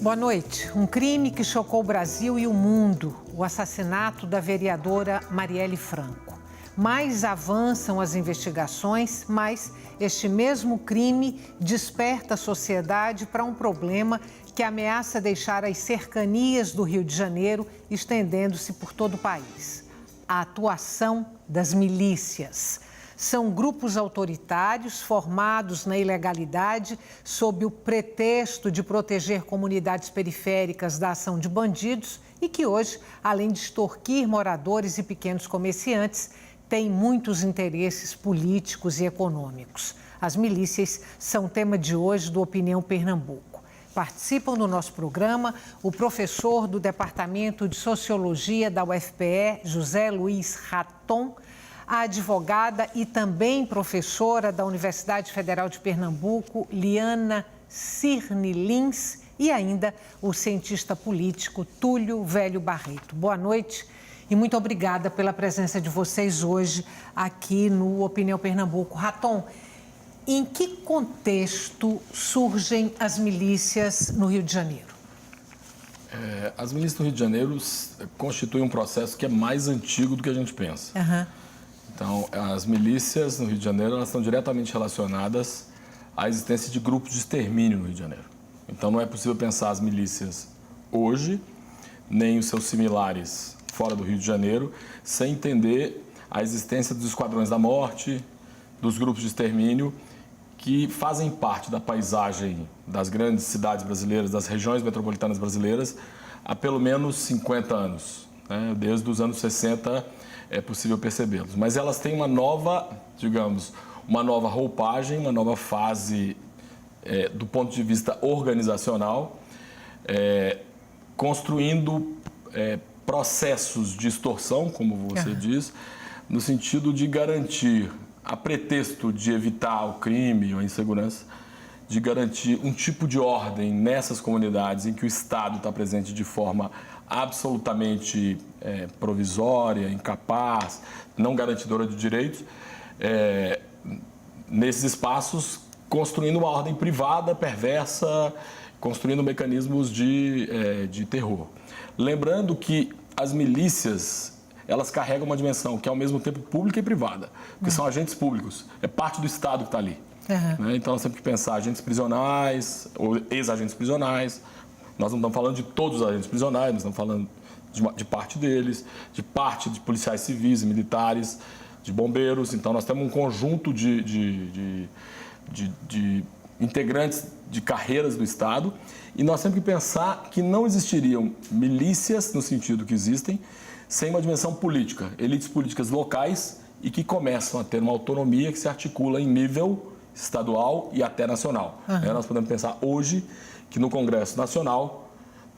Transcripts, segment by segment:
Boa noite. Um crime que chocou o Brasil e o mundo, o assassinato da vereadora Marielle Franco. Mais avançam as investigações, mas este mesmo crime desperta a sociedade para um problema que ameaça deixar as cercanias do Rio de Janeiro estendendo-se por todo o país. A atuação das milícias. São grupos autoritários formados na ilegalidade sob o pretexto de proteger comunidades periféricas da ação de bandidos e que hoje, além de extorquir moradores e pequenos comerciantes, têm muitos interesses políticos e econômicos. As milícias são tema de hoje do Opinião Pernambuco. Participam do nosso programa o professor do Departamento de Sociologia da UFPE, José Luiz Raton, a advogada e também professora da Universidade Federal de Pernambuco, Liana Cirne Lins, e ainda o cientista político Túlio Velho Barreto. Boa noite e muito obrigada pela presença de vocês hoje aqui no Opinião Pernambuco. Raton, em que contexto surgem as milícias no Rio de Janeiro? As milícias no Rio de Janeiro constituem um processo que é mais antigo do que a gente pensa. Então, as milícias no Rio de Janeiro elas estão diretamente relacionadas à existência de grupos de extermínio no Rio de Janeiro. Então, não é possível pensar as milícias hoje, nem os seus similares fora do Rio de Janeiro, sem entender a existência dos esquadrões da morte, dos grupos de extermínio, que fazem parte da paisagem das grandes cidades brasileiras, das regiões metropolitanas brasileiras, há pelo menos 50 anos, né? Desde os anos 60 é possível percebê-los. Mas elas têm uma nova, digamos, uma nova roupagem, uma nova fase do ponto de vista organizacional, construindo processos de extorsão, como você diz, no sentido de garantir, a pretexto de evitar o crime ou a insegurança, de garantir um tipo de ordem nessas comunidades em que o Estado está presente de forma absolutamente provisória, incapaz, não garantidora de direitos, nesses espaços, construindo uma ordem privada, perversa, construindo mecanismos de terror. Lembrando que as milícias, elas carregam uma dimensão que é ao mesmo tempo pública e privada, porque são agentes públicos, é parte do Estado que está ali. Né? Então, nós temos que pensar agentes prisionais ou ex-agentes prisionais. Nós não estamos falando de todos os agentes prisionais, nós estamos falando de parte deles, de parte de policiais civis e militares, de bombeiros. Então, nós temos um conjunto de integrantes de carreiras do Estado e nós temos que pensar que não existiriam milícias, no sentido que existem, sem uma dimensão política, elites políticas locais e que começam a ter uma autonomia que se articula em nível estadual e até nacional. Nós podemos pensar hoje que no Congresso Nacional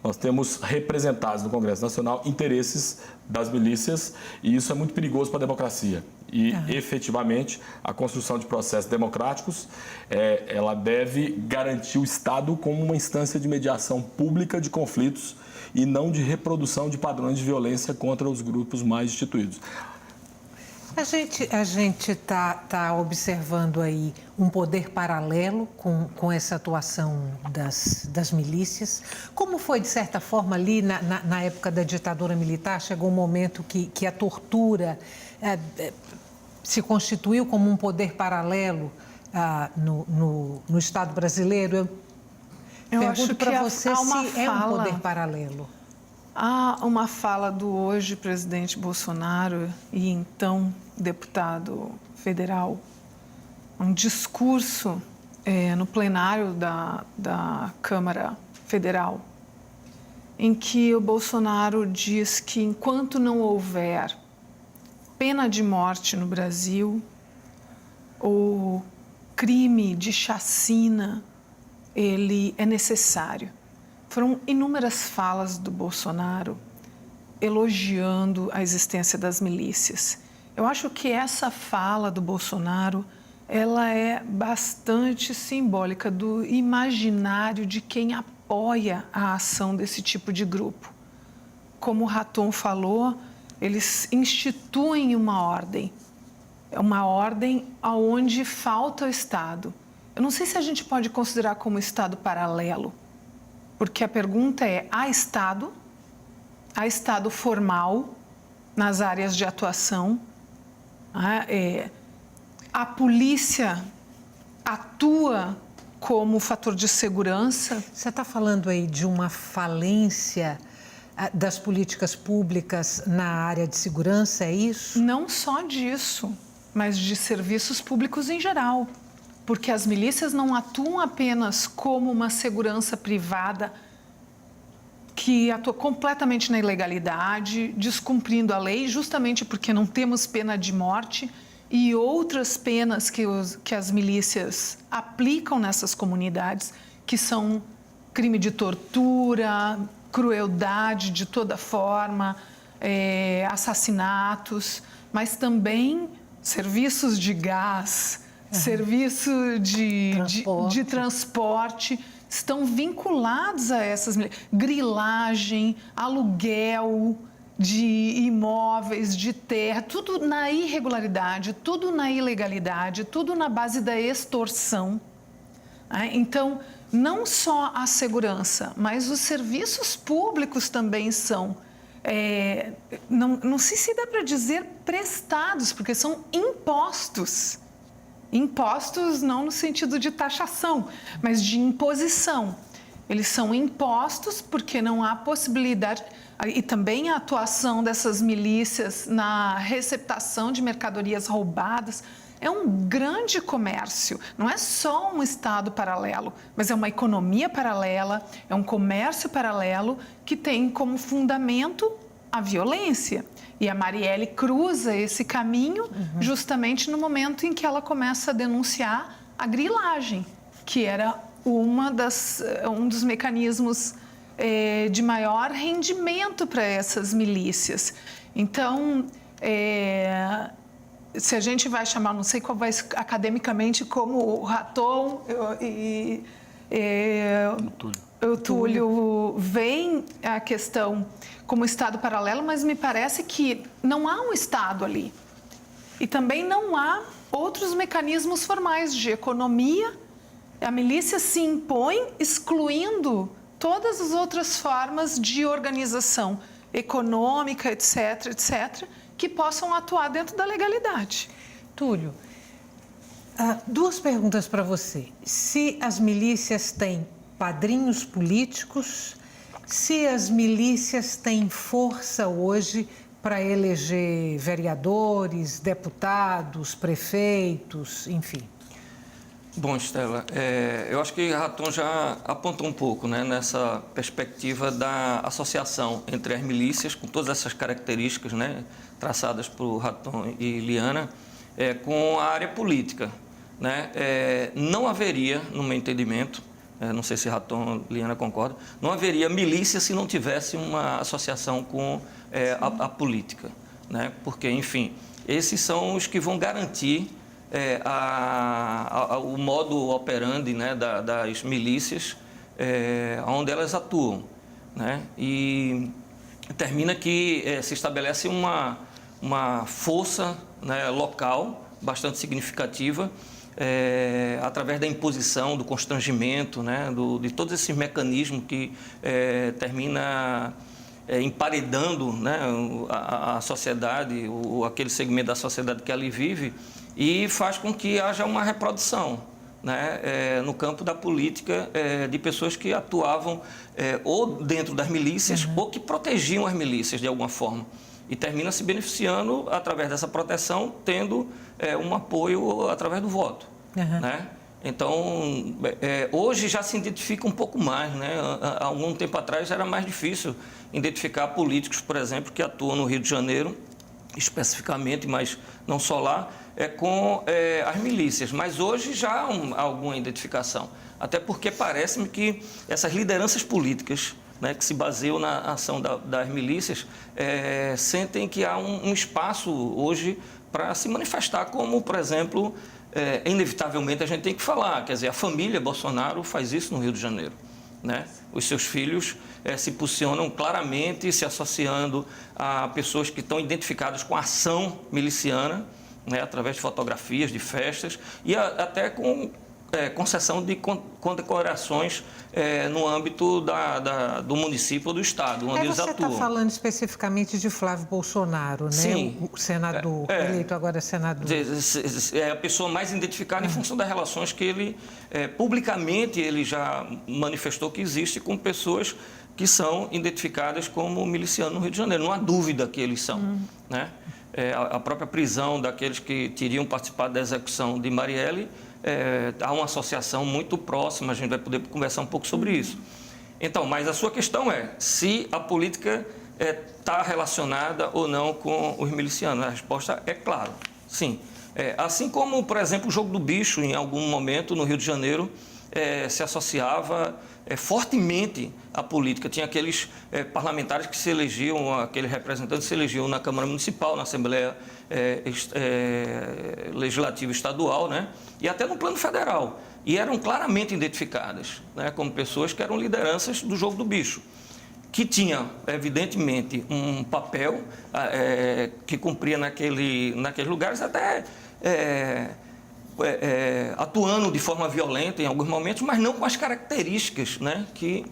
nós temos representados no Congresso Nacional interesses das milícias e isso é muito perigoso para a democracia. E, efetivamente, a construção de processos democráticos, ela deve garantir o Estado como uma instância de mediação pública de conflitos e não de reprodução de padrões de violência contra os grupos mais instituídos. A gente tá observando aí um poder paralelo com essa atuação das milícias. Como foi, de certa forma, ali na época da ditadura militar, chegou um momento que a tortura se constituiu como um poder paralelo no Estado brasileiro? Eu pergunto para você se é um poder paralelo. Há uma fala do hoje presidente Bolsonaro e então deputado federal, um discurso no plenário da Câmara Federal, em que o Bolsonaro diz que enquanto não houver pena de morte no Brasil, o crime de chacina, ele é necessário. Foram inúmeras falas do Bolsonaro elogiando a existência das milícias. Eu acho que essa fala do Bolsonaro, ela é bastante simbólica do imaginário de quem apoia a ação desse tipo de grupo. Como o Raton falou, eles instituem uma ordem onde falta o Estado. Eu não sei se a gente pode considerar como Estado paralelo, porque a pergunta é: há Estado formal nas áreas de atuação? A polícia atua como fator de segurança? Você está falando aí de uma falência das políticas públicas na área de segurança, é isso? Não só disso, mas de serviços públicos em geral. Porque as milícias não atuam apenas como uma segurança privada que atua completamente na ilegalidade, descumprindo a lei, justamente porque não temos pena de morte e outras penas que as milícias aplicam nessas comunidades, que são crime de tortura, crueldade de toda forma, assassinatos, mas também serviços de gás, serviço de transporte, estão vinculados a essas grilagem, aluguel de imóveis, de terra, tudo na irregularidade, tudo na ilegalidade, tudo na base da extorsão. Então, não só a segurança, mas os serviços públicos também são, não sei se dá para dizer prestados, porque são impostos. Impostos não no sentido de taxação, mas de imposição. Eles são impostos porque não há possibilidade, e também a atuação dessas milícias na receptação de mercadorias roubadas. É um grande comércio, não é só um Estado paralelo, mas é uma economia paralela, é um comércio paralelo que tem como fundamento a violência. E a Marielle cruza esse caminho justamente no momento em que ela começa a denunciar a grilagem, que era um dos mecanismos de maior rendimento para essas milícias. Então, se a gente vai chamar, não sei qual vai academicamente, como o Raton e o Túlio veem a questão como Estado paralelo, mas me parece que não há um Estado ali. E também não há outros mecanismos formais de economia. A milícia se impõe excluindo todas as outras formas de organização econômica, etc., etc., que possam atuar dentro da legalidade. Túlio, duas perguntas para você. Se as milícias têm padrinhos políticos, se as milícias têm força hoje para eleger vereadores, deputados, prefeitos, enfim. Bom, Estela, eu acho que Raton já apontou um pouco, né, nessa perspectiva da associação entre as milícias, com todas essas características, né, traçadas por Raton e Liana, com a área política. Né? Não haveria, no meu entendimento, não sei se Raton e Liana concordam, não haveria milícia se não tivesse uma associação com a política. Né? Porque, enfim, esses são os que vão garantir o modo operandi, né, das milícias, onde elas atuam. Né? E termina que se estabelece uma força, né, local bastante significativa, através da imposição, do constrangimento, né, de todos esses mecanismos que termina emparedando, né, a sociedade, aquele segmento da sociedade que ali vive, e faz com que haja uma reprodução, né, no campo da política, de pessoas que atuavam ou dentro das milícias ou que protegiam as milícias de alguma forma. E termina se beneficiando, através dessa proteção, tendo um apoio através do voto. Né? Então, hoje já se identifica um pouco mais. Né? Há algum tempo atrás era mais difícil identificar políticos, por exemplo, que atuam no Rio de Janeiro, especificamente, mas não só lá, com as milícias. Mas hoje já há alguma identificação. Até porque parece-me que essas lideranças políticas, né, que se baseiam na ação das milícias, sentem que há um espaço hoje para se manifestar, como, por exemplo, inevitavelmente a gente tem que falar, quer dizer, a família Bolsonaro faz isso no Rio de Janeiro. Né? Os seus filhos se posicionam claramente, se associando a pessoas que estão identificadas com a ação miliciana, né, através de fotografias, de festas, e até com concessão de condecorações no âmbito do município ou do estado, onde eles atuam. Você está falando especificamente de Flávio Bolsonaro, né? Sim. O senador, eleito agora senador. É a pessoa mais identificada em função das relações que ele, publicamente, ele já manifestou que existe com pessoas que são identificadas como milicianos no Rio de Janeiro. Não há dúvida que eles são, né? A própria prisão daqueles que teriam participado da execução de Marielle, há uma associação muito próxima, a gente vai poder conversar um pouco sobre isso. Então, mas a sua questão é se a política está relacionada ou não com os milicianos. A resposta é claro, sim. Assim como, por exemplo, o jogo do bicho, em algum momento, no Rio de Janeiro, se associava fortemente à política. Tinha aqueles parlamentares que se elegiam, aqueles representantes que se elegiam na Câmara Municipal, na Assembleia Legislativa Estadual, né? E até no plano federal. E eram claramente identificadas, né, como pessoas que eram lideranças do jogo do bicho, que tinha, evidentemente, um papel que cumpria naqueles lugares, até atuando de forma violenta em alguns momentos, mas não com as características, né, que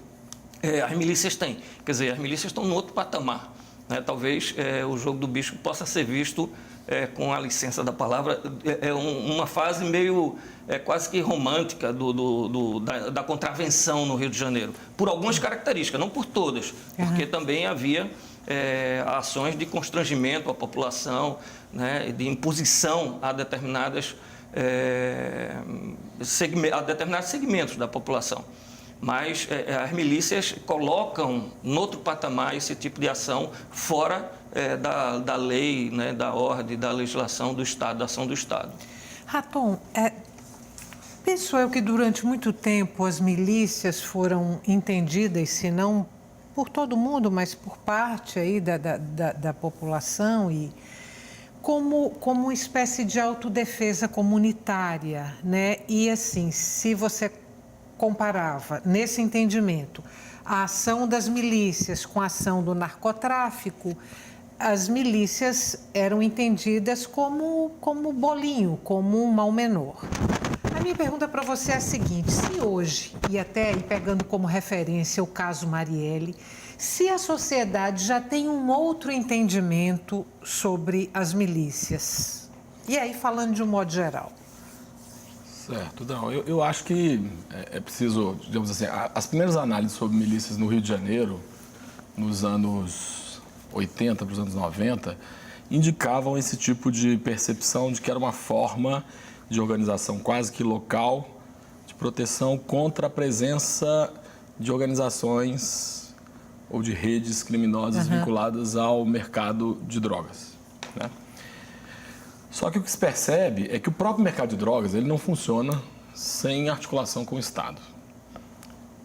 as milícias têm. Quer dizer, as milícias estão no outro patamar, né? Talvez o jogo do bicho possa ser visto, com a licença da palavra, uma fase meio quase que romântica da contravenção no Rio de Janeiro, por algumas características, não por todas, porque também havia ações de constrangimento à população, né, de imposição a determinados segmentos da população. Mas as milícias colocam no outro patamar esse tipo de ação fora da lei, né, da ordem, da legislação do Estado, da ação do Estado. Raton, penso eu que durante muito tempo as milícias foram entendidas, se não por todo mundo, mas por parte aí da população, e como uma espécie de autodefesa comunitária, né? E assim, se você comparava nesse entendimento a ação das milícias com a ação do narcotráfico, as milícias eram entendidas como bolinho, como um mal menor. A minha pergunta para você é a seguinte: se hoje, e até aí pegando como referência o caso Marielle, se a sociedade já tem um outro entendimento sobre as milícias, e aí falando de um modo geral? Certo, não, eu acho que é preciso, digamos assim, as primeiras análises sobre milícias no Rio de Janeiro, nos anos 80 para os anos 90, indicavam esse tipo de percepção de que era uma forma de organização quase que local, de proteção contra a presença de organizações ou de redes criminosas vinculadas ao mercado de drogas, né? Só que o que se percebe é que o próprio mercado de drogas ele não funciona sem articulação com o Estado.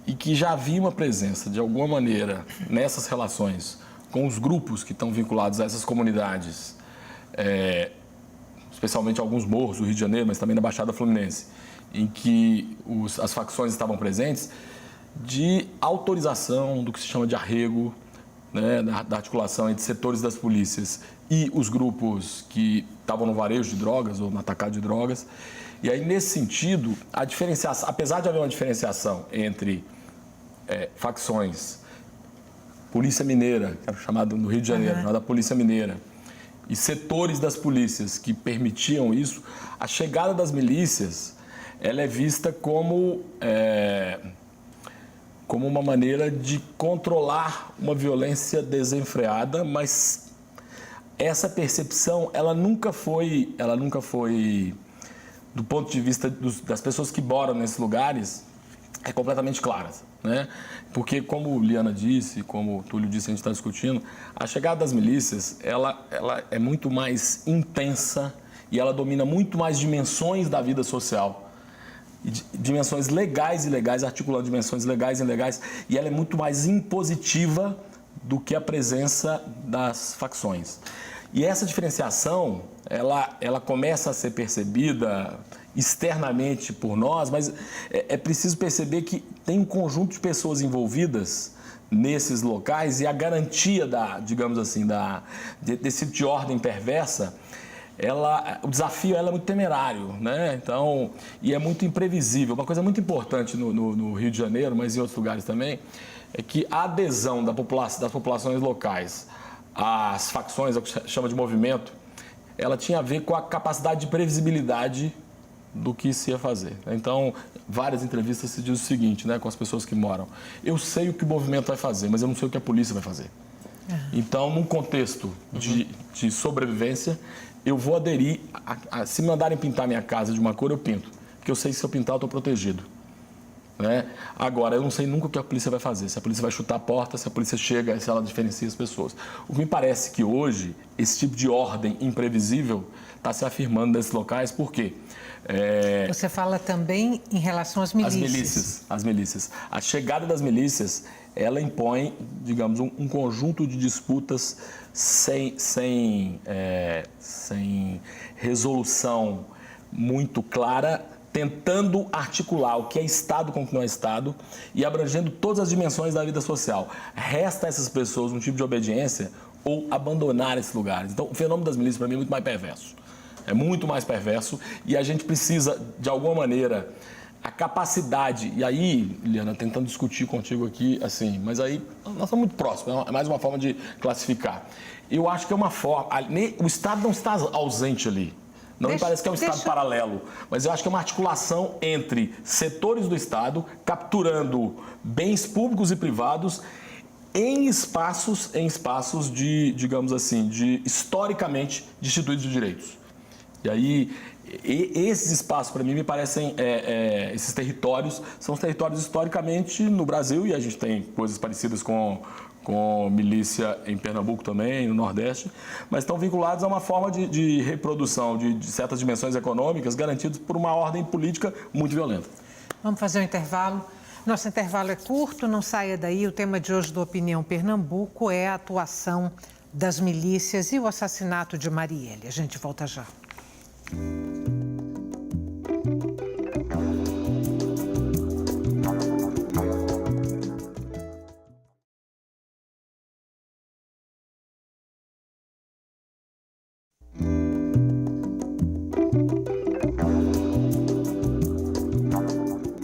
E que já havia uma presença, de alguma maneira, nessas relações com os grupos que estão vinculados a essas comunidades, especialmente alguns morros do Rio de Janeiro, mas também na Baixada Fluminense, em que as facções estavam presentes, de autorização do que se chama de arrego, né, da articulação entre setores das polícias e os grupos que estavam no varejo de drogas ou no atacado de drogas. E aí, nesse sentido, a diferenciação, apesar de haver uma diferenciação entre facções, Polícia Mineira, que era chamado no Rio de Janeiro, chamada Polícia Mineira, e setores das polícias que permitiam isso, a chegada das milícias ela é vista como uma maneira de controlar uma violência desenfreada, mas essa percepção ela nunca foi, do ponto de vista das pessoas que moram nesses lugares, é completamente clara, né? Porque, como Liana disse, como o Túlio disse, a gente está discutindo, a chegada das milícias ela é muito mais intensa e ela domina muito mais dimensões da vida social. Dimensões legais e ilegais, articulando dimensões legais e ilegais, e ela é muito mais impositiva do que a presença das facções. E essa diferenciação, ela começa a ser percebida externamente por nós, mas é preciso perceber que tem um conjunto de pessoas envolvidas nesses locais e a garantia desse tipo de ordem perversa o desafio é muito temerário, né? Então, e é muito imprevisível. Uma coisa muito importante no Rio de Janeiro, mas em outros lugares também, é que a adesão das populações locais às facções, é o que se chama de movimento, ela tinha a ver com a capacidade de previsibilidade do que se ia fazer. Então, várias entrevistas se diz o seguinte, né, com as pessoas que moram: eu sei o que o movimento vai fazer, mas eu não sei o que a polícia vai fazer. Então, num contexto de sobrevivência, eu vou aderir, se me mandarem pintar minha casa de uma cor, eu pinto, porque eu sei que se eu pintar eu estou protegido. Né? Agora, eu não sei nunca o que a polícia vai fazer, se a polícia vai chutar a porta, se a polícia chega, se ela diferencia as pessoas. O que me parece que hoje, esse tipo de ordem imprevisível está se afirmando nesses locais, por quê? Você fala também em relação às milícias. As milícias. A chegada das milícias, ela impõe, digamos, um conjunto de disputas sem resolução muito clara, tentando articular o que é Estado com o que não é Estado e abrangendo todas as dimensões da vida social. Resta a essas pessoas um tipo de obediência ou abandonar esses lugares. Então, o fenômeno das milícias, para mim, é muito mais perverso. É muito mais perverso e a gente precisa, de alguma maneira, a capacidade... E aí, Liana, tentando discutir contigo aqui, assim, mas aí nós estamos muito próximos, é mais uma forma de classificar. Eu acho que é uma forma... O Estado não está ausente ali. Não me parece que é um Estado paralelo, mas eu acho que é uma articulação entre setores do Estado, capturando bens públicos e privados em espaços de, digamos assim, de historicamente destituídos de direitos. E aí, esses espaços, para mim, me parecem, esses territórios, são os territórios historicamente no Brasil, e a gente tem coisas parecidas com milícia em Pernambuco também, no Nordeste, mas estão vinculados a uma forma de reprodução de certas dimensões econômicas garantidas por uma ordem política muito violenta. Vamos fazer um intervalo. Nosso intervalo é curto, não saia daí. O tema de hoje do Opinião Pernambuco é a atuação das milícias e o assassinato de Marielle. A gente volta já.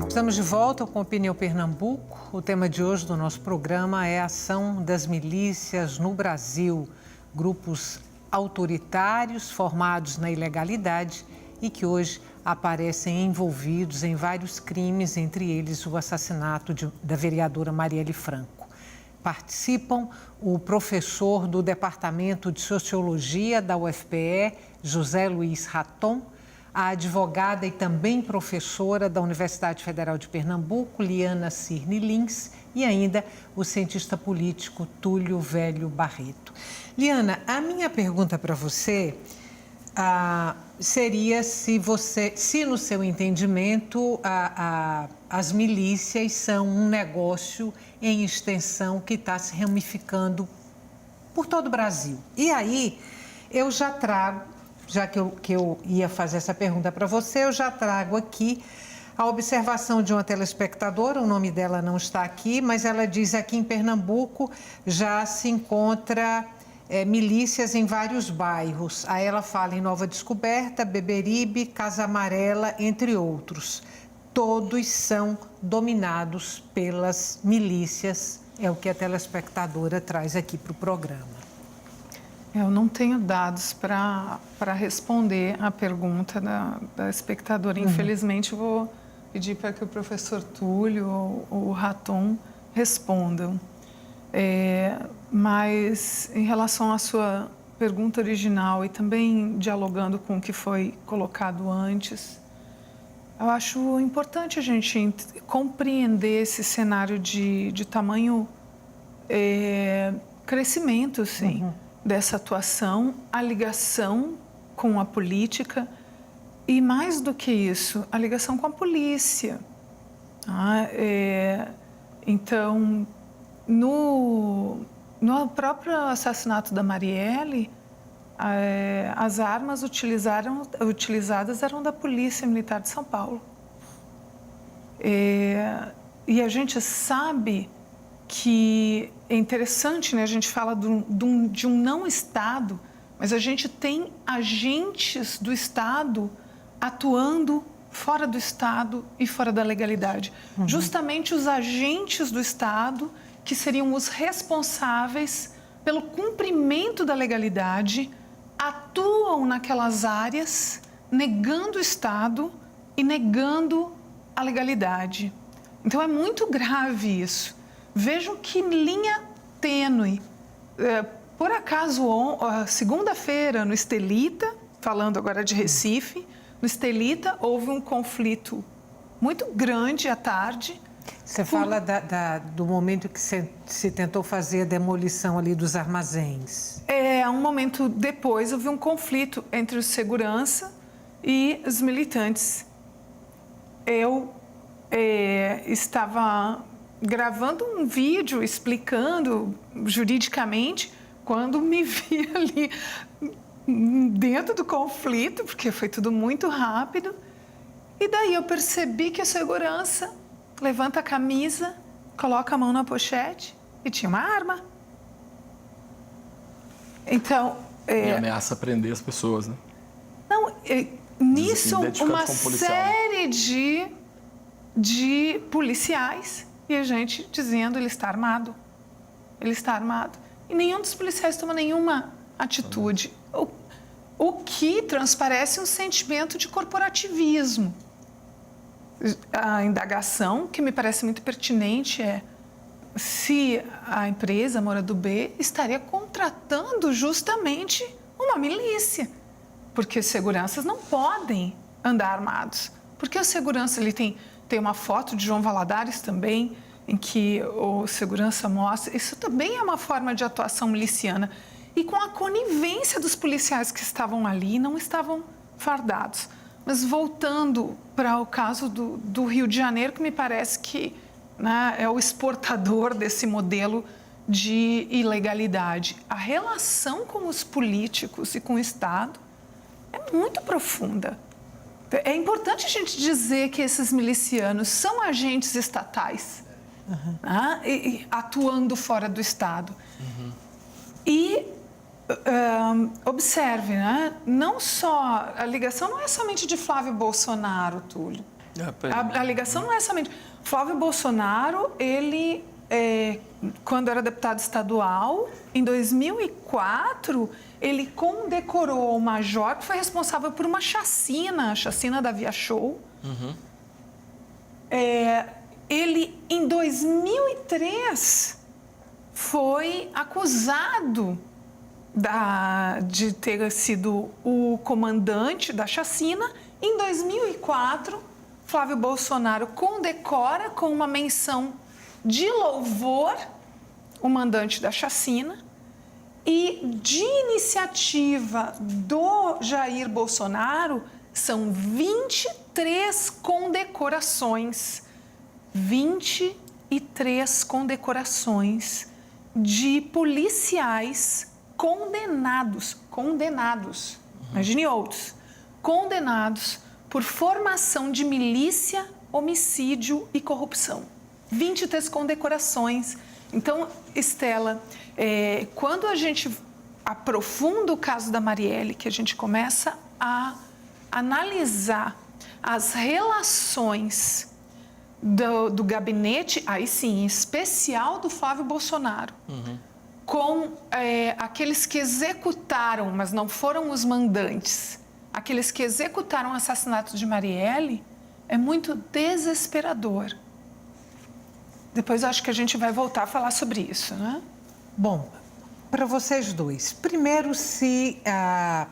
Estamos de volta com Opinião Pernambuco. O tema de hoje do nosso programa é a ação das milícias no Brasil, grupos autoritários formados na ilegalidade e que hoje aparecem envolvidos em vários crimes, entre eles o assassinato da vereadora Marielle Franco. Participam o professor do Departamento de Sociologia da UFPE, José Luiz Raton, a advogada e também professora da Universidade Federal de Pernambuco, Liana Cirne Lins, e ainda o cientista político Túlio Velho Barreto. Liana, a minha pergunta para você seria se no seu entendimento, as milícias são um negócio em extensão que está se ramificando por todo o Brasil. E aí, eu já trago, já que eu ia fazer essa pergunta para você, eu já trago aqui a observação de uma telespectadora, o nome dela não está aqui, mas ela diz aqui em Pernambuco já se encontra milícias em vários bairros. Aí ela fala em Nova Descoberta, Beberibe, Casa Amarela, entre outros. Todos são dominados pelas milícias, é o que a telespectadora traz aqui para o programa. Eu não tenou dados para responder a pergunta da espectadora. Infelizmente, eu vou pedir para que o professor Túlio ou o Raton respondam. Mas, em relação à sua pergunta original e também dialogando com o que foi colocado antes, eu acho importante a gente compreender esse cenário de tamanho crescimento, sim. Dessa atuação, a ligação com a política e, mais do que isso, a ligação com a polícia. Então, no próprio assassinato da Marielle, as armas utilizadas eram da Polícia Militar de São Paulo. E a gente sabe que é interessante, né? A gente fala de um não-Estado mas a gente tem agentes do Estado atuando fora do Estado e fora da legalidade. Justamente os agentes do Estado, que seriam os responsáveis pelo cumprimento da legalidade, atuam naquelas áreas, negando o Estado e negando a legalidade. Então, é muito grave isso. Vejam que linha tênue. Por acaso, segunda-feira, no Estelita, falando agora de Recife, no Estelita houve um conflito muito grande à tarde. Você fala do momento que se tentou fazer a demolição ali dos armazéns. Um momento depois houve um conflito entre o segurança e os militantes. Eu estava gravando um vídeo explicando juridicamente quando me vi ali dentro do conflito, porque foi tudo muito rápido. E daí eu percebi que a segurança levanta a camisa, coloca a mão na pochete e tinha uma arma. Então... E ameaça prender as pessoas, né? Não, nisso uma série de policiais e a gente dizendo ele está armado. Ele está armado. E nenhum dos policiais toma nenhuma atitude. O que transparece um sentimento de corporativismo. A indagação, que me parece muito pertinente, é se a empresa Moura do B estaria contratando justamente uma milícia. Porque os seguranças não podem andar armados. Porque o segurança, ele tem uma foto de João Valadares também, em que o segurança mostra. Isso também é uma forma de atuação miliciana. E com a conivência dos policiais que estavam ali, não estavam fardados. Mas voltando para o caso do Rio de Janeiro, que me parece que, né, é o exportador desse modelo de ilegalidade. A relação com os políticos e com o Estado é muito profunda. É importante a gente dizer que esses milicianos são agentes estatais, né, atuando fora do Estado. E observe, né? Não só a ligação não é somente de Flávio Bolsonaro, Túlio. A ligação não é somente Flávio Bolsonaro. Ele, quando era deputado estadual, em 2004, ele condecorou o major que foi responsável por uma chacina, a chacina da Via Show. Ele, em 2003, foi acusado de ter sido o comandante da chacina. Em 2004, Flávio Bolsonaro condecora com uma menção de louvor o mandante da chacina. E de iniciativa do Jair Bolsonaro, são 23 condecorações. 23 condecorações de policiais condenados, imagine outros, condenados por formação de milícia, homicídio e corrupção. 23 condecorações. Então, Estela, quando a gente aprofunda o caso da Marielle, que a gente começa a analisar as relações do gabinete, aí sim, especial do Flávio Bolsonaro, com aqueles que executaram, mas não foram os mandantes, aqueles que executaram o assassinato de Marielle, é muito desesperador. Depois eu acho que a gente vai voltar a falar sobre isso, né? Bom, para vocês dois, primeiro, se há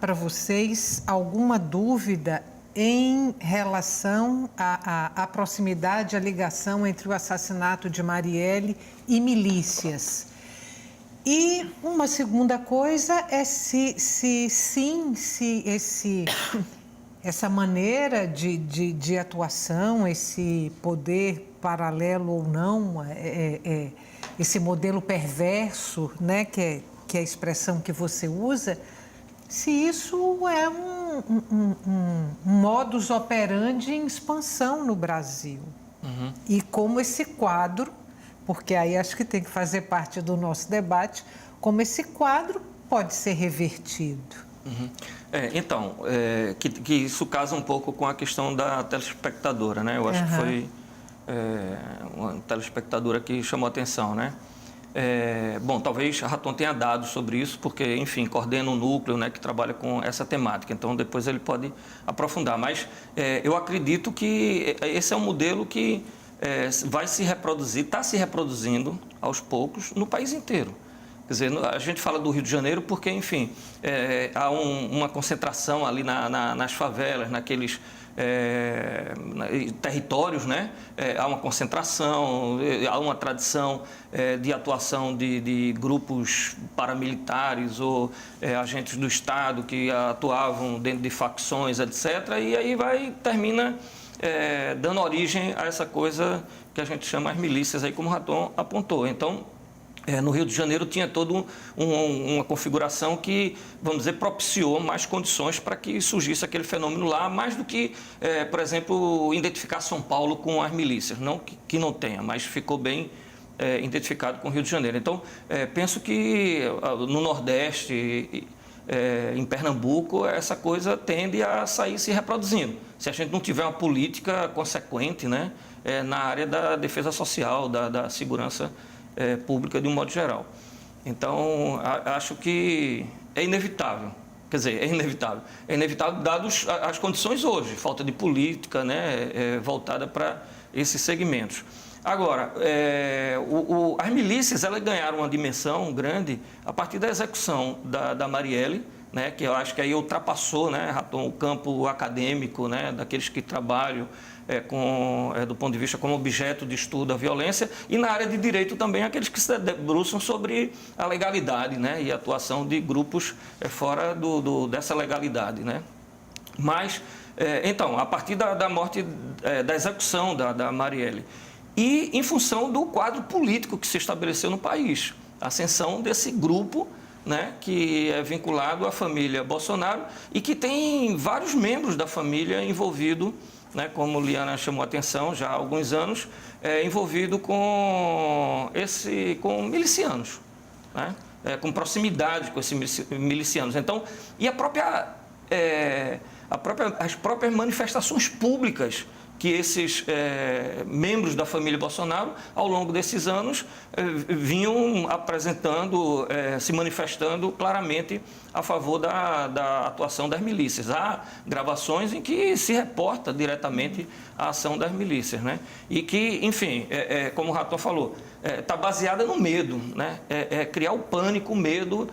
para vocês alguma dúvida em relação à proximidade, à ligação entre o assassinato de Marielle e milícias. E uma segunda coisa é se essa maneira de atuação, esse poder paralelo ou não, esse modelo perverso, né, que é a expressão que você usa, se isso é um modus operandi em expansão no Brasil. E como esse quadro, porque aí acho que tem que fazer parte do nosso debate, como esse quadro pode ser revertido. Uhum. Que isso casa um pouco com a questão da telespectadora, né? Eu acho que foi uma telespectadora que chamou a atenção, né? Bom, talvez a Raton tenha dados sobre isso, porque, enfim, coordena um núcleo, né, que trabalha com essa temática. Então, depois ele pode aprofundar. Mas eu acredito que esse é um modelo que vai se reproduzir, está se reproduzindo aos poucos no país inteiro. Quer dizer, a gente fala do Rio de Janeiro porque, enfim, há uma concentração ali nas favelas, naqueles territórios, né? Há uma concentração, há uma tradição de atuação de grupos paramilitares ou agentes do Estado que atuavam dentro de facções, etc. E aí termina dando origem a essa coisa que a gente chama as milícias, aí como o Raton apontou. Então, no Rio de Janeiro tinha toda uma configuração que, vamos dizer, propiciou mais condições para que surgisse aquele fenômeno lá, mais do que, por exemplo, identificar São Paulo com as milícias. Não que não tenha, mas ficou bem identificado com o Rio de Janeiro. Então, penso que no Nordeste, em Pernambuco, essa coisa tende a sair se reproduzindo. Se a gente não tiver uma política consequente, né, na área da defesa social, da segurança pública de um modo geral. Então, acho que é inevitável. Quer dizer, é inevitável. É inevitável dadas as condições hoje, falta de política, né, voltada para esses segmentos. Agora, as milícias elas ganharam uma dimensão grande a partir da execução da Marielle, né, que eu acho que aí ultrapassou, né, Raton, o campo acadêmico, né, daqueles que trabalham do ponto de vista como objeto de estudo a violência, e na área de direito também aqueles que se debruçam sobre a legalidade, né, e a atuação de grupos fora dessa legalidade, né. Mas, então, a partir da morte, da execução da Marielle, e em função do quadro político que se estabeleceu no país, a ascensão desse grupo, né, que é vinculado à família Bolsonaro e que tem vários membros da família envolvidos, né, como Liana chamou a atenção já há alguns anos, envolvido com milicianos, né, com proximidade com esses milicianos. Então, e as próprias manifestações públicas que esses membros da família Bolsonaro, ao longo desses anos, vinham apresentando, se manifestando claramente a favor da atuação das milícias. Há gravações em que se reporta diretamente a ação das milícias, né? E que, enfim, como o Raton falou, está baseada no medo, né? Criar o pânico, o medo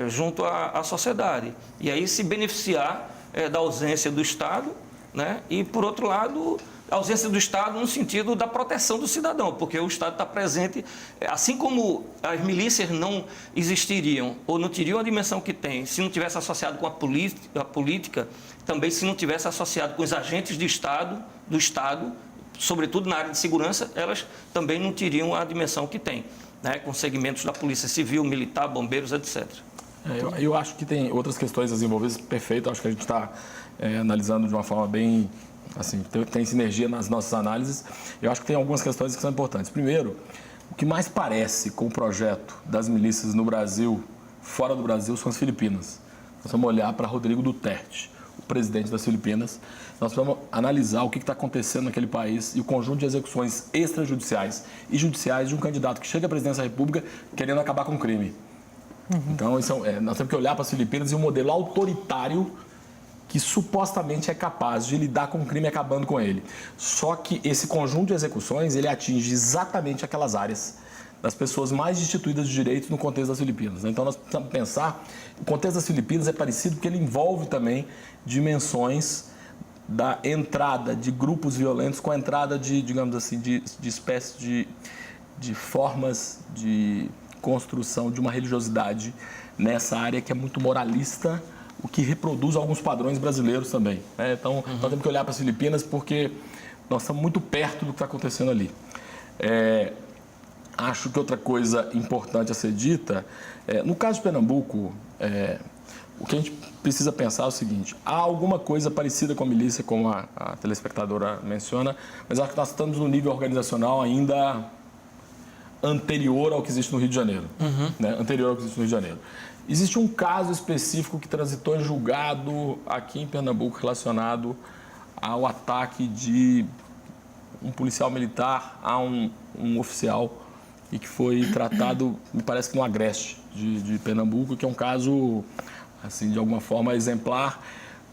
junto à sociedade. E aí se beneficiar da ausência do Estado, né? E, por outro lado, a ausência do Estado no sentido da proteção do cidadão, porque o Estado está presente, assim como as milícias não existiriam ou não teriam a dimensão que tem se não tivesse associado com a política, também se não tivesse associado com os agentes do Estado, sobretudo na área de segurança, elas também não teriam a dimensão que tem, né? Com segmentos da Polícia Civil, Militar, Bombeiros, etc. Eu acho que tem outras questões envolvidas, perfeito, acho que a gente está analisando de uma forma bem, assim, tem sinergia nas nossas análises. Eu acho que tem algumas questões que são importantes. Primeiro, o que mais parece com o projeto das milícias no Brasil, fora do Brasil, são as Filipinas. Nós vamos olhar para Rodrigo Duterte, o presidente das Filipinas. Nós vamos analisar o que está acontecendo naquele país e o conjunto de execuções extrajudiciais e judiciais de um candidato que chega à presidência da República querendo acabar com o crime. Então, nós temos que olhar para as Filipinas e um modelo autoritário que supostamente é capaz de lidar com o crime acabando com ele. Só que esse conjunto de execuções, ele atinge exatamente aquelas áreas das pessoas mais destituídas de direitos no contexto das Filipinas. Então, nós precisamos pensar, o contexto das Filipinas é parecido porque ele envolve também dimensões da entrada de grupos violentos com a entrada de, digamos assim, de espécies de formas de construção de uma religiosidade nessa área que é muito moralista, o que reproduz alguns padrões brasileiros também, né? Então, nós temos que olhar para as Filipinas porque nós estamos muito perto do que está acontecendo ali. Acho que outra coisa importante a ser dita, no caso de Pernambuco, o que a gente precisa pensar é o seguinte: há alguma coisa parecida com a milícia, como a telespectadora menciona, mas acho que nós estamos no nível organizacional ainda anterior ao que existe no Rio de Janeiro. Né? Anterior ao que existe no Rio de Janeiro. Existe um caso específico que transitou em julgado aqui em Pernambuco relacionado ao ataque de um policial militar a um oficial e que foi tratado, me parece que no Agreste de Pernambuco, que é um caso, assim, de alguma forma exemplar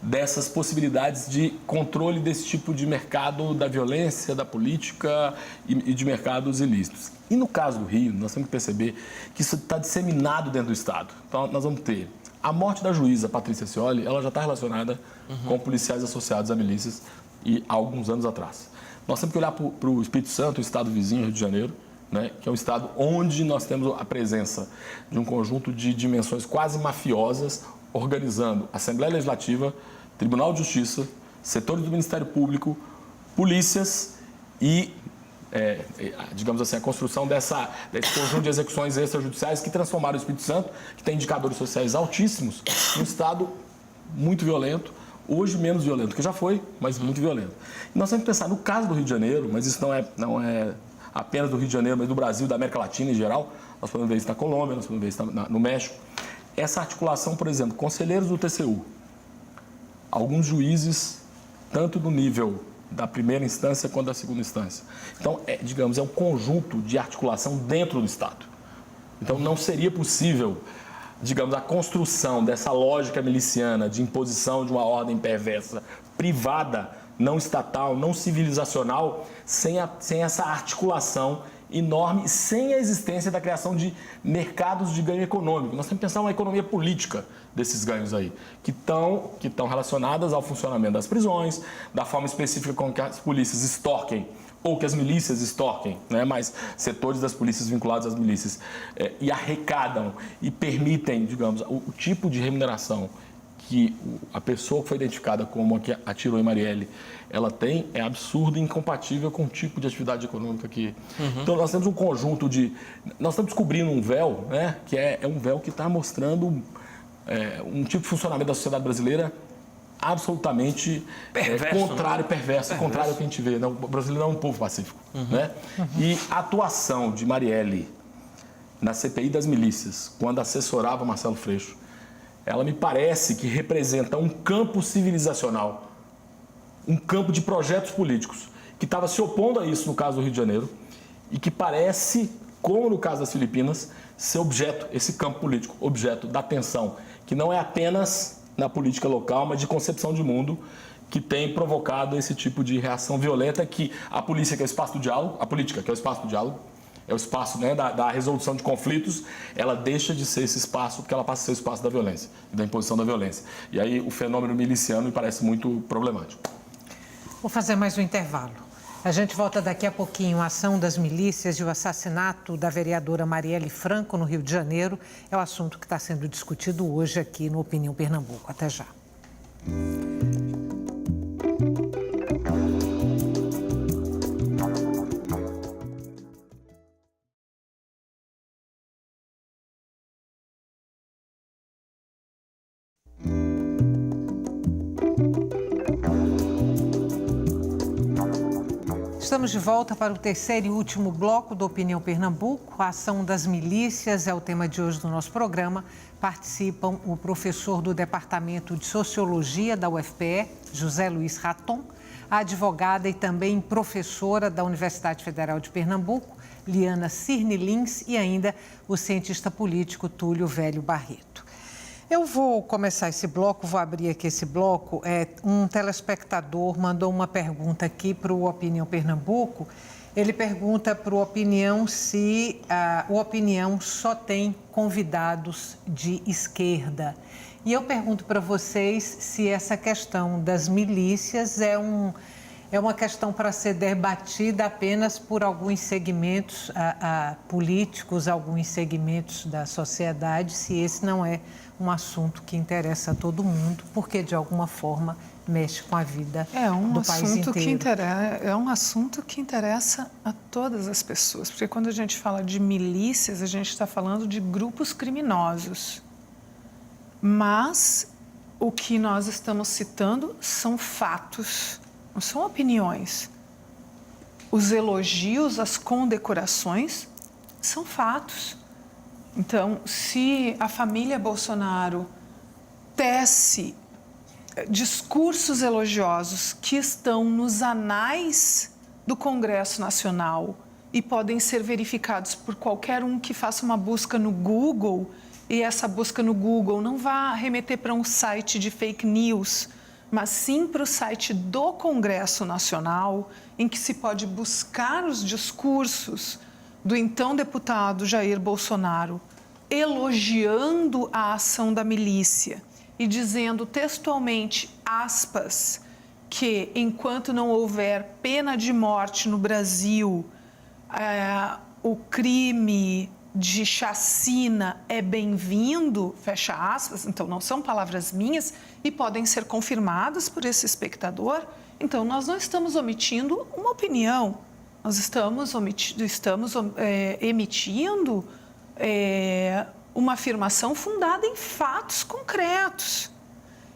dessas possibilidades de controle desse tipo de mercado da violência, da política e de mercados ilícitos. E no caso do Rio, nós temos que perceber que isso está disseminado dentro do Estado. Então, nós vamos ter a morte da juíza Patrícia Scioli, ela já está relacionada com policiais associados a milícias e há alguns anos atrás. Nós temos que olhar para o Espírito Santo, o estado vizinho, Rio de Janeiro, né, que é um estado onde nós temos a presença de um conjunto de dimensões quase mafiosas, organizando Assembleia Legislativa, Tribunal de Justiça, setores do Ministério Público, polícias e, digamos assim, a construção desse conjunto de execuções extrajudiciais que transformaram o Espírito Santo, que tem indicadores sociais altíssimos, num estado muito violento, hoje menos violento que já foi, mas muito violento. E nós temos que pensar, no caso do Rio de Janeiro, mas isso não é apenas do Rio de Janeiro, mas do Brasil, da América Latina em geral, nós podemos ver isso na Colômbia, nós podemos ver isso no México. Essa articulação, por exemplo, conselheiros do TCU, alguns juízes, tanto do nível da primeira instância quanto da segunda instância. Então, digamos, é um conjunto de articulação dentro do Estado. Então, não seria possível, digamos, a construção dessa lógica miliciana de imposição de uma ordem perversa, privada, não estatal, não civilizacional, sem essa articulação enorme, sem a existência da criação de mercados de ganho econômico. Nós temos que pensar uma economia política desses ganhos aí, que estão relacionadas ao funcionamento das prisões, da forma específica com que as polícias extorquem ou que as milícias extorquem, né, mas setores das polícias vinculados às milícias, e arrecadam e permitem, digamos, o tipo de remuneração que a pessoa que foi identificada como a que atirou em Marielle, ela tem, é absurdo e incompatível com o tipo de atividade econômica que... Então, nós temos um conjunto de... Nós estamos descobrindo um véu, né, que é um véu que está mostrando um tipo de funcionamento da sociedade brasileira absolutamente contrário, perverso, contrário ao que a gente vê. Né? O brasileiro é um povo pacífico. Né? E a atuação de Marielle na CPI das milícias, quando assessorava Marcelo Freixo, ela me parece que representa um campo civilizacional, um campo de projetos políticos, que estava se opondo a isso no caso do Rio de Janeiro e que parece, como no caso das Filipinas, ser objeto, esse campo político, objeto da atenção, que não é apenas na política local, mas de concepção de mundo, que tem provocado esse tipo de reação violenta que a polícia, que é o espaço do diálogo, a política, que é o espaço do diálogo, é o espaço, né, da resolução de conflitos, ela deixa de ser esse espaço porque ela passa a ser o espaço da violência, da imposição da violência. E aí o fenômeno miliciano me parece muito problemático. Vou fazer mais um intervalo. A gente volta daqui a pouquinho. A ação das milícias e o assassinato da vereadora Marielle Franco no Rio de Janeiro é o assunto que está sendo discutido hoje aqui no Opinião Pernambuco. Até já. Estamos de volta para o terceiro e último bloco do Opinião Pernambuco. A ação das milícias é o tema de hoje do nosso programa. Participam o professor do Departamento de Sociologia da UFPE, José Luiz Raton, a advogada e também professora da Universidade Federal de Pernambuco, Liana Cirne Lins, e ainda o cientista político Túlio Velho Barreto. Eu vou começar esse bloco, vou abrir aqui esse bloco. Um telespectador mandou uma pergunta aqui para o Opinião Pernambuco. Ele pergunta para o Opinião se o Opinião só tem convidados de esquerda. E eu pergunto para vocês se essa questão das milícias é uma questão para ser debatida apenas por alguns segmentos políticos, alguns segmentos da sociedade, se esse não é um assunto que interessa a todo mundo, porque de alguma forma mexe com a vida do país inteiro. É um assunto que interessa a todas as pessoas, porque quando a gente fala de milícias, a gente está falando de grupos criminosos. Mas o que nós estamos citando são fatos, não são opiniões. Os elogios, as condecorações são fatos. Então, se a família Bolsonaro tece discursos elogiosos que estão nos anais do Congresso Nacional e podem ser verificados por qualquer um que faça uma busca no Google, e essa busca no Google não vá remeter para um site de fake news, mas sim para o site do Congresso Nacional, em que se pode buscar os discursos do então deputado Jair Bolsonaro, elogiando a ação da milícia e dizendo textualmente, aspas, que enquanto não houver pena de morte no Brasil, o crime de chacina é bem-vindo, fecha aspas, então não são palavras minhas e podem ser confirmadas por esse espectador. Então, nós não estamos omitindo uma opinião, nós estamos emitindo uma afirmação fundada em fatos concretos.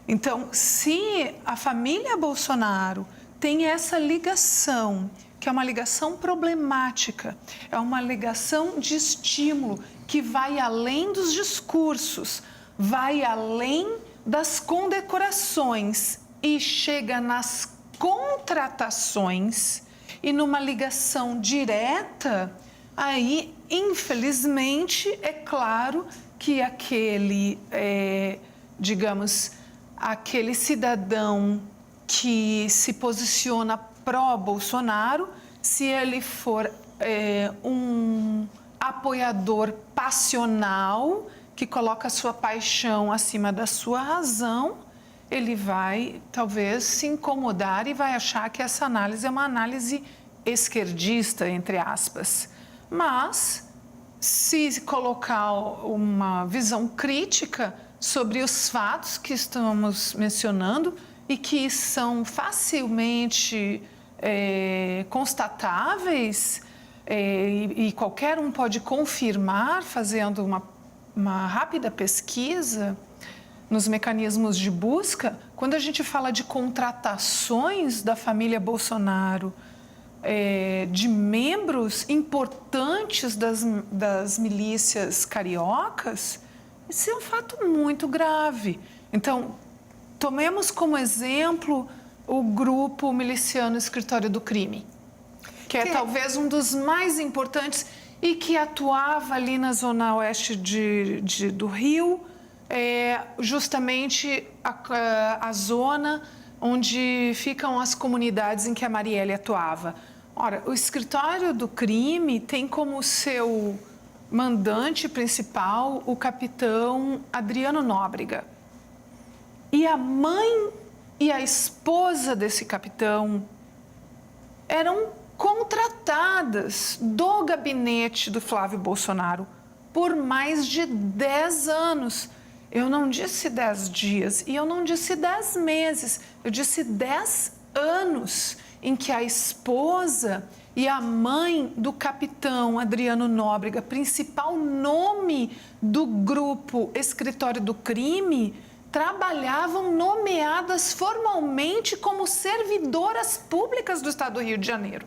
Então, se a família Bolsonaro tem essa ligação, que é uma ligação problemática, é uma ligação de estímulo que vai além dos discursos, vai além das condecorações e chega nas contratações e numa ligação direta, aí, infelizmente, é claro que aquele cidadão que se posiciona pró-Bolsonaro, se ele for um apoiador passional, que coloca a sua paixão acima da sua razão, ele vai, talvez, se incomodar e vai achar que essa análise é uma análise esquerdista, entre aspas. Mas, se colocar uma visão crítica sobre os fatos que estamos mencionando e que são facilmente constatáveis e qualquer um pode confirmar fazendo uma rápida pesquisa nos mecanismos de busca, quando a gente fala de contratações da família Bolsonaro, de membros importantes das milícias cariocas, isso é um fato muito grave. Então, tomemos como exemplo o grupo miliciano Escritório do Crime, que é talvez um dos mais importantes e que atuava ali na zona oeste do Rio, justamente a zona onde ficam as comunidades em que a Marielle atuava. Ora, o Escritório do Crime tem como seu mandante principal o capitão Adriano Nóbrega. E a mãe e a esposa desse capitão eram contratadas do gabinete do Flávio Bolsonaro por mais de 10 anos. Eu não disse 10 dias e eu não disse 10 meses, eu disse 10 anos em que a esposa e a mãe do capitão Adriano Nóbrega, principal nome do grupo Escritório do Crime, trabalhavam nomeadas formalmente como servidoras públicas do Estado do Rio de Janeiro.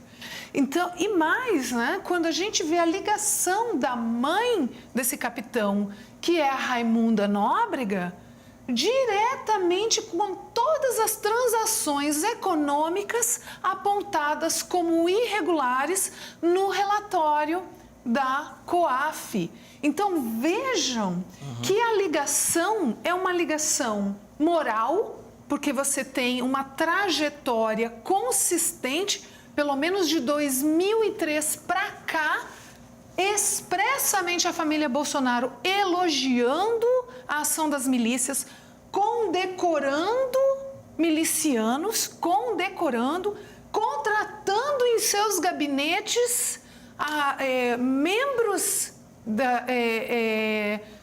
Então, e mais, né, quando a gente vê a ligação da mãe desse capitão, que é a Raimunda Nóbrega, diretamente com todas as transações econômicas apontadas como irregulares no relatório da COAF. Então, vejam que a ligação é uma ligação moral, porque você tem uma trajetória consistente, pelo menos de 2003 para cá, expressamente a família Bolsonaro elogiando a ação das milícias, condecorando milicianos, contratando em seus gabinetes membros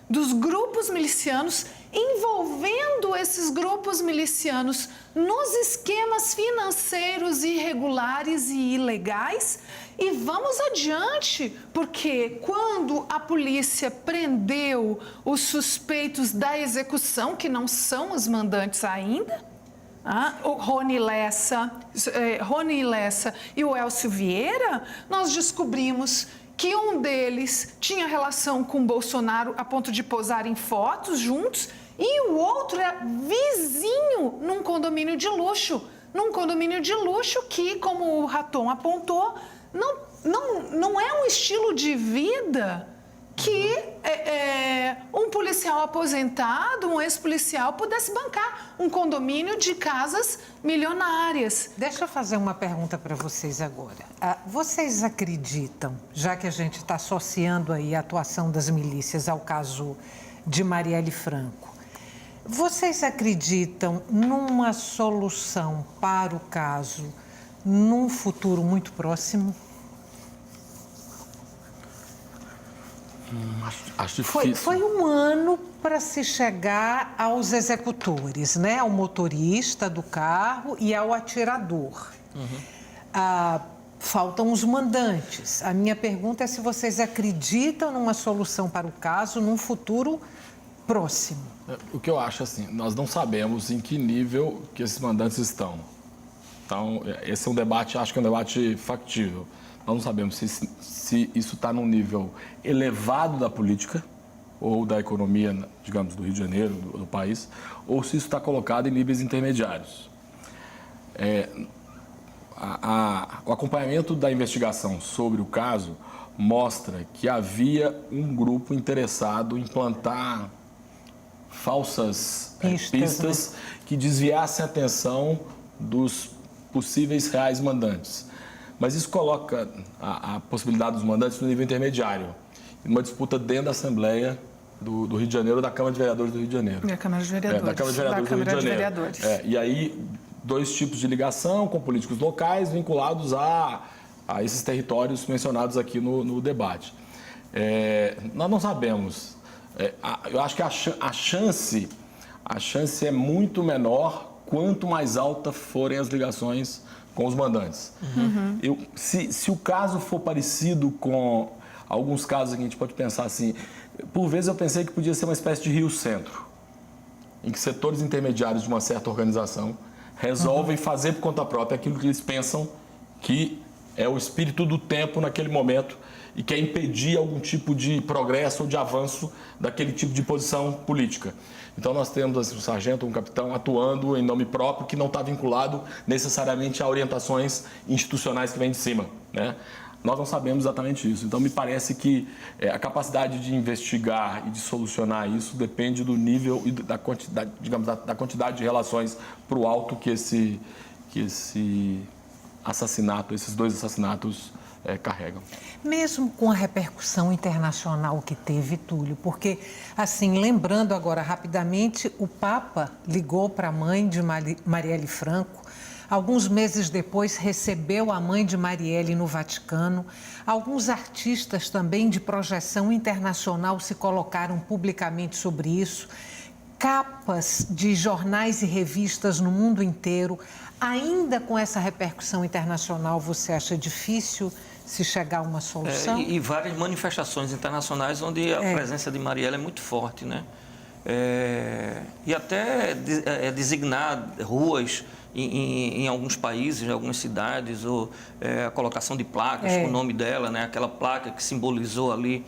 dos grupos milicianos, envolvendo esses grupos milicianos nos esquemas financeiros irregulares e ilegais. E vamos adiante, porque quando a polícia prendeu os suspeitos da execução, que não são os mandantes ainda, o Rony Lessa e o Elcio Vieira, nós descobrimos que um deles tinha relação com Bolsonaro a ponto de posar em fotos juntos e o outro era vizinho num condomínio de luxo. Num condomínio de luxo que, como o Raton apontou, não é um estilo de vida que um policial aposentado, um ex-policial, pudesse bancar um condomínio de casas milionárias. Deixa eu fazer uma pergunta para vocês agora. Vocês acreditam, já que a gente está associando aí a atuação das milícias ao caso de Marielle Franco, vocês acreditam numa solução para o caso num futuro muito próximo? Acho difícil. Foi um ano para se chegar aos executores, né? Ao motorista do carro e ao atirador. Faltam os mandantes. A minha pergunta é se vocês acreditam numa solução para o caso num futuro próximo. O que eu acho assim, nós não sabemos em que nível que esses mandantes estão. Então, esse é um debate, acho que é um debate factível. Nós não sabemos se isso está num nível elevado da política ou da economia, digamos, do Rio de Janeiro, do país, ou se isso está colocado em níveis intermediários. O acompanhamento da investigação sobre o caso mostra que havia um grupo interessado em plantar falsas pistas, né, que desviassem a atenção dos possíveis reais mandantes. Mas isso coloca a possibilidade dos mandantes no nível intermediário, numa disputa dentro da Assembleia do Rio de Janeiro, da Câmara de Vereadores do Rio de Janeiro. Da Câmara de Vereadores. Da Câmara de Vereadores do Rio de Janeiro. E aí, dois tipos de ligação com políticos locais vinculados a esses territórios mencionados aqui no debate. Nós não sabemos. Eu acho que a chance é muito menor quanto mais alta forem as ligações com os mandantes. Se o caso for parecido com alguns casos que a gente pode pensar assim, por vezes eu pensei que podia ser uma espécie de Rio Centro, em que setores intermediários de uma certa organização resolvem fazer por conta própria aquilo que eles pensam que é o espírito do tempo naquele momento e quer impedir algum tipo de progresso ou de avanço daquele tipo de posição política. Então nós temos assim, um sargento, um capitão atuando em nome próprio que não está vinculado necessariamente a orientações institucionais que vêm de cima, né? Nós não sabemos exatamente isso. Então me parece que a capacidade de investigar e de solucionar isso depende do nível e da quantidade, digamos, da quantidade de relações para o alto que esse assassinato, esses dois assassinatos carregam. Mesmo com a repercussão internacional que teve, Túlio, porque, assim, lembrando agora rapidamente, o Papa ligou para a mãe de Marielle Franco, alguns meses depois recebeu a mãe de Marielle no Vaticano, alguns artistas também de projeção internacional se colocaram publicamente sobre isso, capas de jornais e revistas no mundo inteiro. Ainda com essa repercussão internacional, você acha difícil se chegar a uma solução? E várias manifestações internacionais onde a presença de Marielle é muito forte, né? E até designar ruas em alguns países, em algumas cidades, ou a colocação de placas com o nome dela, né? Aquela placa que simbolizou ali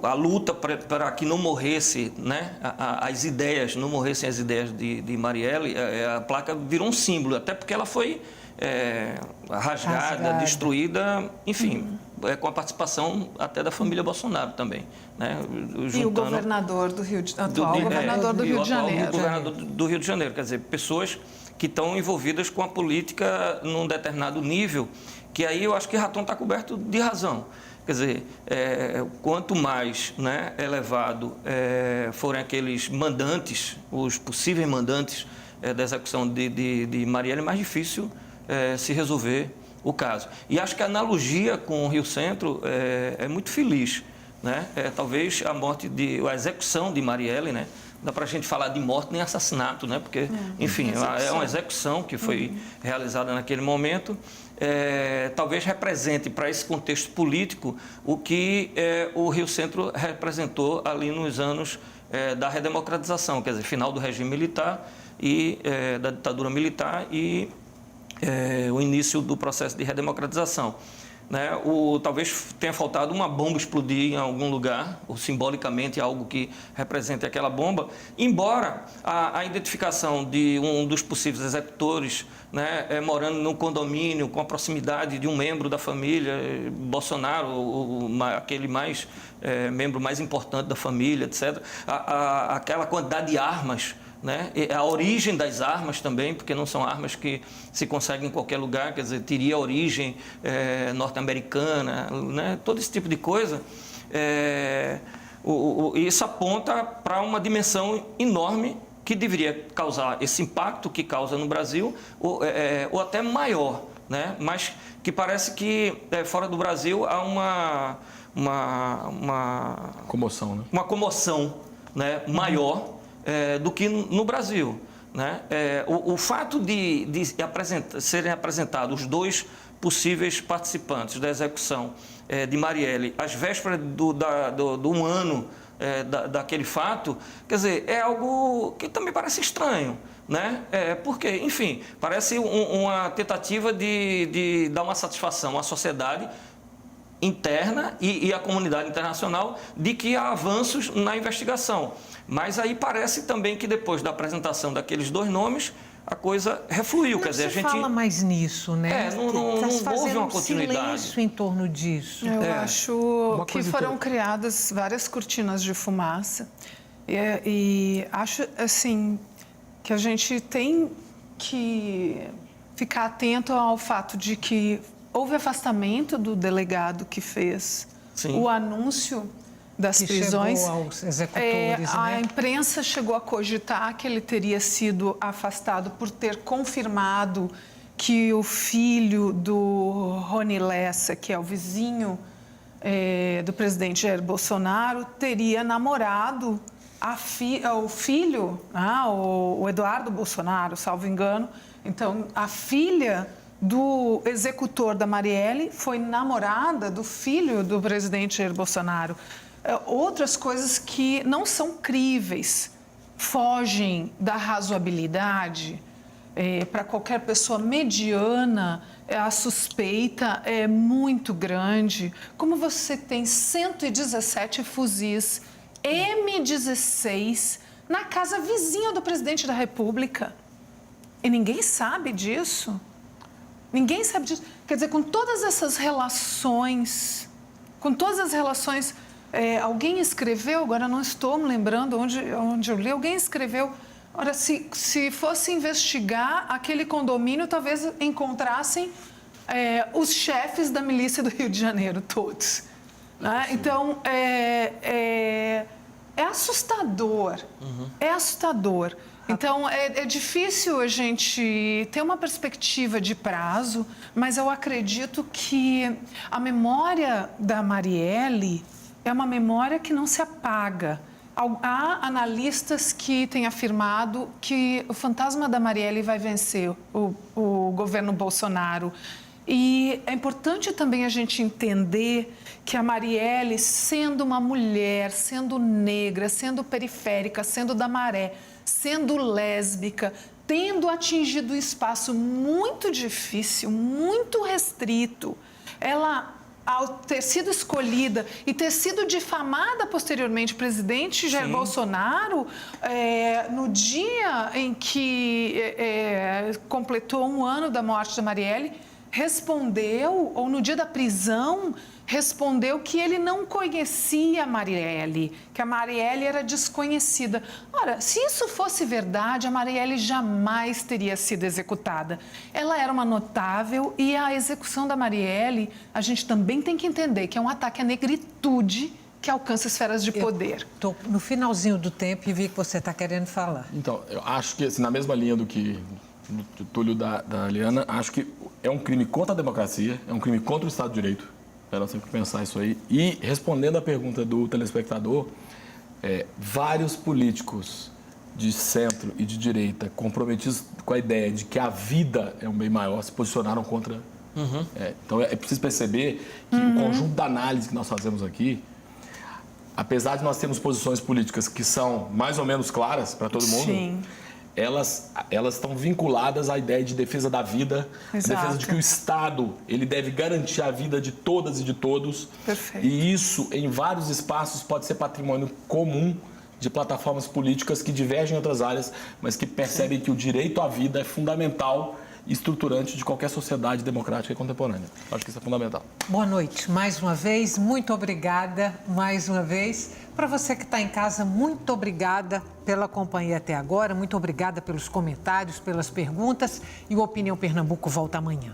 a luta para que não morresse, né, as ideias, não morressem as ideias de Marielle. A placa virou um símbolo, até porque ela foi rasgada, destruída, enfim, com a participação até da família Bolsonaro também, né, e o governador do Rio de Janeiro. Governador do Rio de Janeiro, quer dizer, pessoas que estão envolvidas com a política num determinado nível, que aí eu acho que Raton está coberto de razão. Quer dizer, quanto mais, né, elevado forem aqueles mandantes, os possíveis mandantes da execução de Marielle, mais difícil se resolver o caso. E acho que a analogia com o Rio Centro é muito feliz, né? Talvez a execução de Marielle, né? Dá para a gente falar de morte nem assassinato, né? Porque, enfim, é uma execução que foi realizada naquele momento. Talvez represente para esse contexto político o que o Rio Centro representou ali nos anos da redemocratização, quer dizer, final do regime militar e da ditadura militar e o início do processo de redemocratização. Né? Talvez tenha faltado uma bomba explodir em algum lugar, ou simbolicamente algo que represente aquela bomba, embora a identificação de um dos possíveis executores, né, morando num condomínio com a proximidade de um membro da família, Bolsonaro, aquele membro mais importante da família, etc., aquela quantidade de armas, né? A origem das armas também, porque não são armas que se conseguem em qualquer lugar, quer dizer, teria origem norte-americana, né? Todo esse tipo de coisa. Isso aponta para uma dimensão enorme que deveria causar esse impacto que causa no Brasil, ou até maior, né? Mas que parece que fora do Brasil há uma comoção, né? Uma comoção, né, maior do que no Brasil, né? O fato de serem apresentados os dois possíveis participantes da execução de Marielle às vésperas do um ano daquele fato, quer dizer, é algo que também parece estranho, né? Porque, enfim, parece uma tentativa de dar uma satisfação à sociedade interna e à comunidade internacional de que há avanços na investigação. Mas aí parece também que depois da apresentação daqueles dois nomes, a coisa refluiu. Não quer dizer, a gente fala mais nisso, né? Não houve uma continuidade. Silêncio em torno disso. Eu acho que foram criadas várias cortinas de fumaça e acho assim que a gente tem que ficar atento ao fato de que houve afastamento do delegado que fez o anúncio das prisões. Chegou aos executores, A né? imprensa chegou a cogitar que ele teria sido afastado por ter confirmado que o filho do Rony Lessa, que é o vizinho do presidente Jair Bolsonaro, teria namorado o filho, o Eduardo Bolsonaro, salvo engano. Então, a filha do executor da Marielle foi namorada do filho do presidente Jair Bolsonaro. Outras coisas que não são críveis, fogem da razoabilidade. Para qualquer pessoa mediana, a suspeita é muito grande. Como você tem 117 fuzis M16 na casa vizinha do presidente da República e ninguém sabe disso? Ninguém sabe disso. Quer dizer, com todas essas relações, alguém escreveu, agora não estou me lembrando onde eu li, alguém escreveu, ora, se fosse investigar aquele condomínio, talvez encontrassem os chefes da milícia do Rio de Janeiro, todos. Né? Então, é assustador, é assustador. Então, é difícil a gente ter uma perspectiva de prazo, mas eu acredito que a memória da Marielle é uma memória que não se apaga. Há analistas que têm afirmado que o fantasma da Marielle vai vencer o governo Bolsonaro. E é importante também a gente entender que a Marielle, sendo uma mulher, sendo negra, sendo periférica, sendo da maré, sendo lésbica, tendo atingido um espaço muito difícil, muito restrito, ela, ao ter sido escolhida e ter sido difamada posteriormente, o presidente Jair Bolsonaro, no dia em que completou um ano da morte da Marielle, respondeu, ou no dia da prisão, respondeu que ele não conhecia a Marielle, que a Marielle era desconhecida. Ora, se isso fosse verdade, a Marielle jamais teria sido executada. Ela era uma notável e a execução da Marielle, a gente também tem que entender que é um ataque à negritude que alcança esferas de poder. Estou no finalzinho do tempo e vi que você está querendo falar. Então, eu acho que, assim, na mesma linha do Túlio da Liana, acho que é um crime contra a democracia, é um crime contra o Estado de Direito. Nós temos que pensar isso aí. E, respondendo à pergunta do telespectador, vários políticos de centro e de direita comprometidos com a ideia de que a vida é um bem maior se posicionaram contra. Então, é preciso perceber que o conjunto da análise que nós fazemos aqui, apesar de nós termos posições políticas que são mais ou menos claras para todo mundo, elas estão vinculadas à ideia de defesa da vida, a defesa de que o Estado ele deve garantir a vida de todas e de todos. Perfeito. E isso, em vários espaços, pode ser patrimônio comum de plataformas políticas que divergem em outras áreas, mas que percebem que o direito à vida é fundamental e estruturante de qualquer sociedade democrática e contemporânea. Acho que isso é fundamental. Boa noite. Mais uma vez, muito obrigada. Mais uma vez. Para você que está em casa, muito obrigada pela companhia até agora. Muito obrigada pelos comentários, pelas perguntas. E o Opinião Pernambuco volta amanhã.